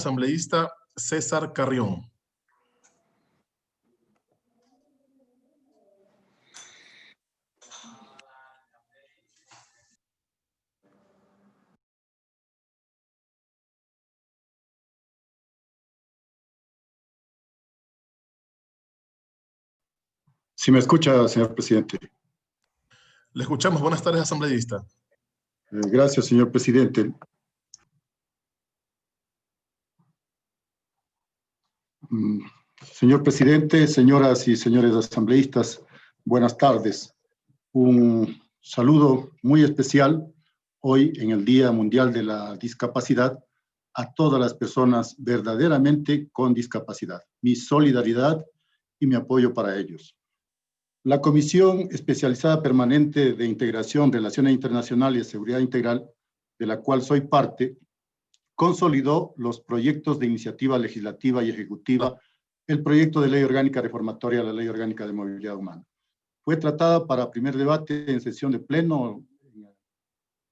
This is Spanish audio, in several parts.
Asambleísta César Carrión. Si me escucha, señor presidente. Le escuchamos. Buenas tardes, asambleísta. Gracias, señor presidente. Señor presidente, señoras y señores asambleístas, buenas tardes. Un saludo muy especial hoy en el Día Mundial de la Discapacidad a todas las personas verdaderamente con discapacidad. Mi solidaridad y mi apoyo para ellos. La Comisión Especializada Permanente de Integración, Relaciones Internacionales y Seguridad Integral, de la cual soy parte, consolidó los proyectos de iniciativa legislativa y ejecutiva, el proyecto de ley orgánica reformatoria a la ley orgánica de movilidad humana. Fue tratada para primer debate en sesión de pleno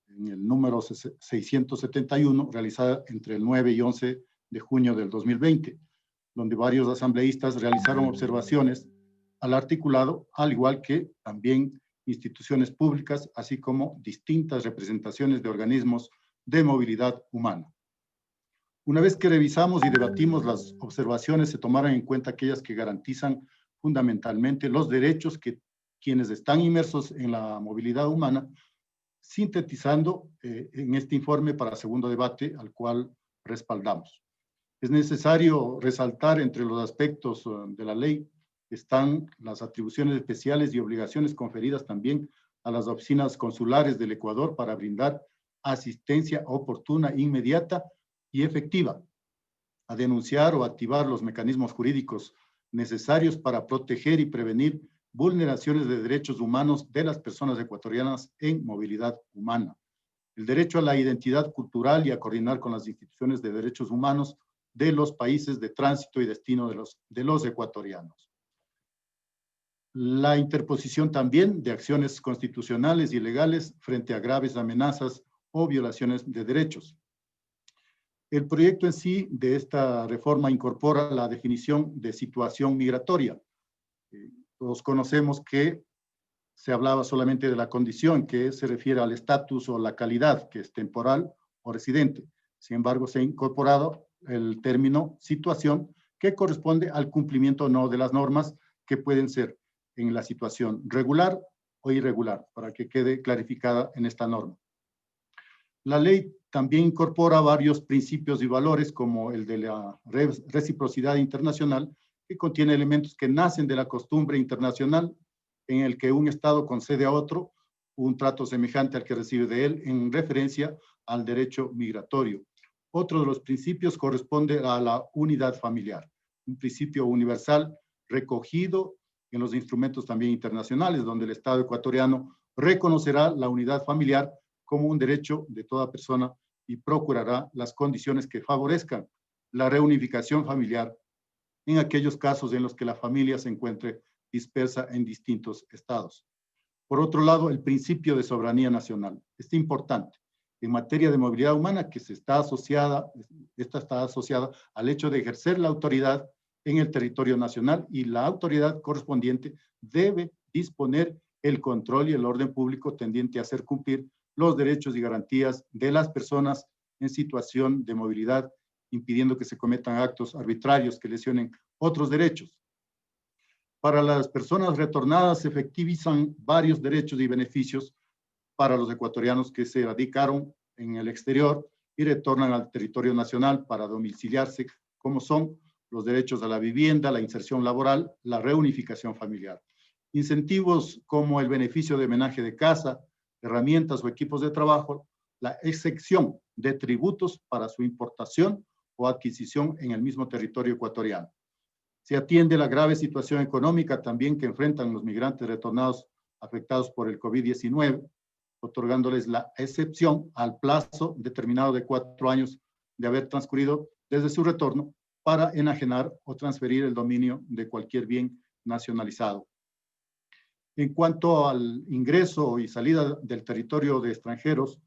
en el número 671, realizada entre el 9 y 11 de junio del 2020, donde varios asambleístas realizaron observaciones al articulado, al igual que también instituciones públicas, así como distintas representaciones de organismos de movilidad humana. Una vez que revisamos y debatimos las observaciones, se tomaron en cuenta aquellas que garantizan fundamentalmente los derechos que quienes están inmersos en la movilidad humana, sintetizando en este informe para segundo debate, al cual respaldamos. Es necesario resaltar entre los aspectos de la ley están las atribuciones especiales y obligaciones conferidas también a las oficinas consulares del Ecuador para brindar asistencia oportuna, inmediata y efectiva, a denunciar o activar los mecanismos jurídicos necesarios para proteger y prevenir vulneraciones de derechos humanos de las personas ecuatorianas en movilidad humana, el derecho a la identidad cultural y a coordinar con las instituciones de derechos humanos de los países de tránsito y destino de los ecuatorianos. La interposición también de acciones constitucionales y legales frente a graves amenazas o violaciones de derechos. El proyecto en sí de esta reforma incorpora la definición de situación migratoria. Todos conocemos que se hablaba solamente de la condición, que se refiere al estatus o la calidad, que es temporal o residente. Sin embargo, se ha incorporado el término situación, que corresponde al cumplimiento o no de las normas que pueden ser en la situación regular o irregular, para que quede clarificada en esta norma. La ley también incorpora varios principios y valores, como el de la reciprocidad internacional, que contiene elementos que nacen de la costumbre internacional, en el que un Estado concede a otro un trato semejante al que recibe de él en referencia al derecho migratorio. Otro de los principios corresponde a la unidad familiar, un principio universal recogido en los instrumentos también internacionales, donde el Estado ecuatoriano reconocerá la unidad familiar como un derecho de toda persona y procurará las condiciones que favorezcan la reunificación familiar en aquellos casos en los que la familia se encuentre dispersa en distintos estados. Por otro lado, el principio de soberanía nacional. Es importante en materia de movilidad humana que está asociada al hecho de ejercer la autoridad en el territorio nacional, y la autoridad correspondiente debe disponer el control y el orden público tendiente a hacer cumplir los derechos y garantías de las personas en situación de movilidad, impidiendo que se cometan actos arbitrarios que lesionen otros derechos. Para las personas retornadas se efectivizan varios derechos y beneficios para los ecuatorianos que se radicaron en el exterior y retornan al territorio nacional para domiciliarse, como son los derechos a la vivienda, la inserción laboral, la reunificación familiar. Incentivos como el beneficio de homenaje de casa, herramientas o equipos de trabajo, la excepción de tributos para su importación o adquisición en el mismo territorio ecuatoriano. Se atiende la grave situación económica también que enfrentan los migrantes retornados afectados por el COVID-19, otorgándoles la excepción al plazo determinado de 4 años de haber transcurrido desde su retorno para enajenar o transferir el dominio de cualquier bien nacionalizado. En cuanto al ingreso y salida del territorio de extranjeros,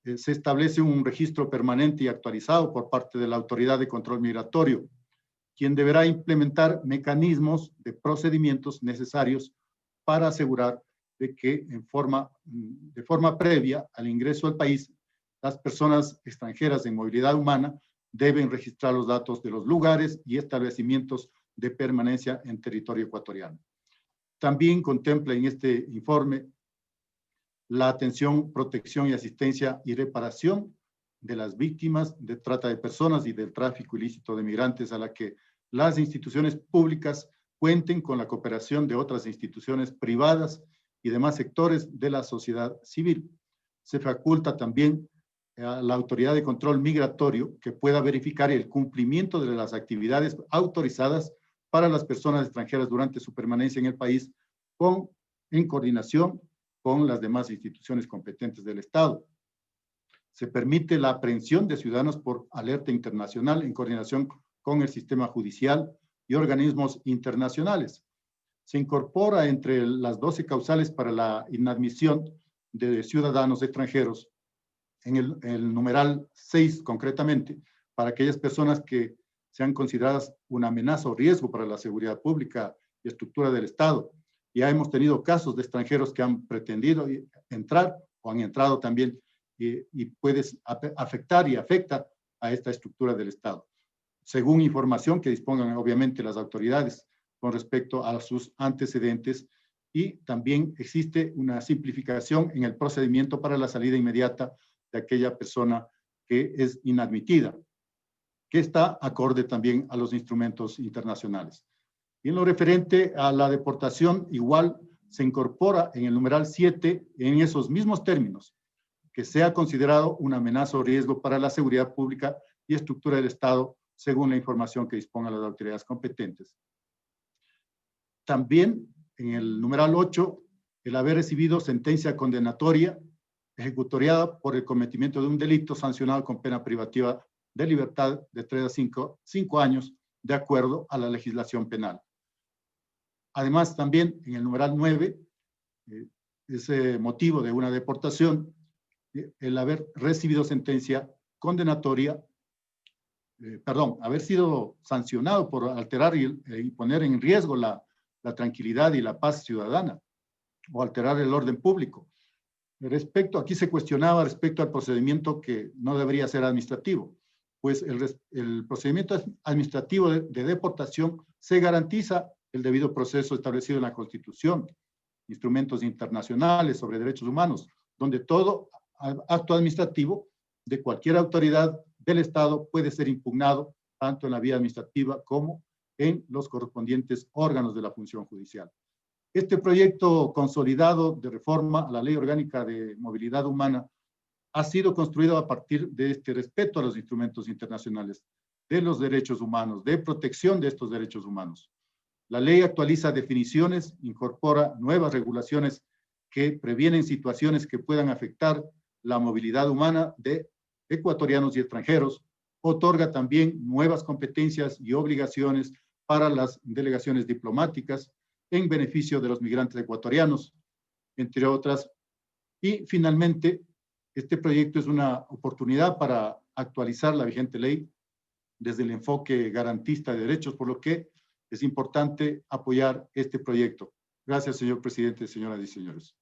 se establece un registro permanente y actualizado por parte de la Autoridad de Control Migratorio, quien deberá implementar mecanismos de procedimientos necesarios para asegurar de que de forma previa al ingreso al país, las personas extranjeras en movilidad humana deben registrar los datos de los lugares y establecimientos de permanencia en territorio ecuatoriano. También contempla en este informe la atención, protección y asistencia y reparación de las víctimas de trata de personas y del tráfico ilícito de migrantes, a la que las instituciones públicas cuenten con la cooperación de otras instituciones privadas y demás sectores de la sociedad civil. Se faculta también a la Autoridad de Control Migratorio que pueda verificar el cumplimiento de las actividades autorizadas para las personas extranjeras durante su permanencia en el país, en coordinación con las demás instituciones competentes del Estado. Se permite la aprehensión de ciudadanos por alerta internacional en coordinación con el sistema judicial y organismos internacionales. Se incorpora entre las 12 causales para la inadmisión de ciudadanos extranjeros, en el numeral 6 concretamente, para aquellas personas que sean consideradas una amenaza o riesgo para la seguridad pública y estructura del Estado. Ya hemos tenido casos de extranjeros que han pretendido entrar o han entrado también y puede afectar y afecta a esta estructura del Estado, según información que dispongan obviamente las autoridades con respecto a sus antecedentes, y también existe una simplificación en el procedimiento para la salida inmediata de aquella persona que es inadmitida, que está acorde también a los instrumentos internacionales. Y en lo referente a la deportación, igual se incorpora en el numeral 7, en esos mismos términos, que sea considerado una amenaza o riesgo para la seguridad pública y estructura del Estado, según la información que dispongan las autoridades competentes. También, en el numeral 8, el haber recibido sentencia condenatoria ejecutoriada por el cometimiento de un delito sancionado con pena privativa de libertad de 3 a 5 años, de acuerdo a la legislación penal. Además, también en el numeral 9, ese motivo de una deportación, el haber recibido sentencia condenatoria, haber sido sancionado por alterar y poner en riesgo la tranquilidad y la paz ciudadana o alterar el orden público. Aquí se cuestionaba respecto al procedimiento que no debería ser administrativo, pues el procedimiento administrativo de deportación se garantiza el debido proceso establecido en la Constitución, instrumentos internacionales sobre derechos humanos, donde todo acto administrativo de cualquier autoridad del Estado puede ser impugnado tanto en la vía administrativa como en los correspondientes órganos de la función judicial. Este proyecto consolidado de reforma a la Ley Orgánica de Movilidad Humana ha sido construido a partir de este respeto a los instrumentos internacionales, de los derechos humanos, de protección de estos derechos humanos. La ley actualiza definiciones, incorpora nuevas regulaciones que previenen situaciones que puedan afectar la movilidad humana de ecuatorianos y extranjeros, otorga también nuevas competencias y obligaciones para las delegaciones diplomáticas en beneficio de los migrantes ecuatorianos, entre otras. Y finalmente, este proyecto es una oportunidad para actualizar la vigente ley desde el enfoque garantista de derechos, por lo que es importante apoyar este proyecto. Gracias, señor presidente, señoras y señores.